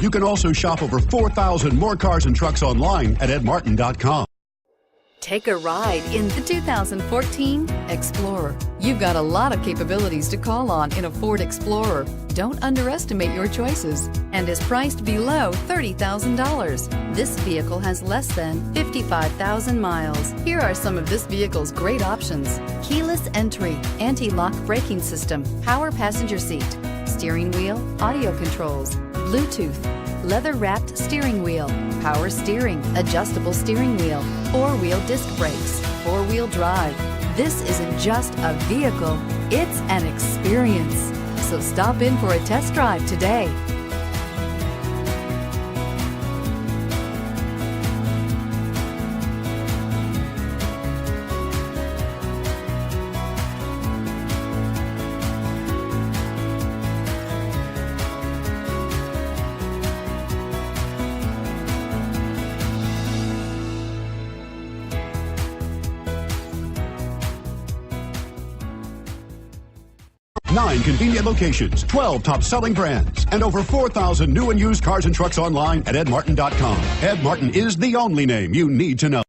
You can also shop over 4,000 more cars and trucks online at edmartin.com. Take a ride in the 2014 Explorer. You've got a lot of capabilities to call on in a Ford Explorer. Don't underestimate your choices and is priced below $30,000. This vehicle has less than 55,000 miles. Here are some of this vehicle's great options: keyless entry, anti-lock braking system, power passenger seat, steering wheel audio controls, Bluetooth, leather-wrapped steering wheel, power steering, adjustable steering wheel, four-wheel disc brakes, four-wheel drive. This isn't just a vehicle, it's an experience. So stop in for a test drive today. Nine convenient locations, 12 top-selling brands, and over 4,000 new and used cars and trucks online at edmartin.com. Ed Martin is the only name you need to know.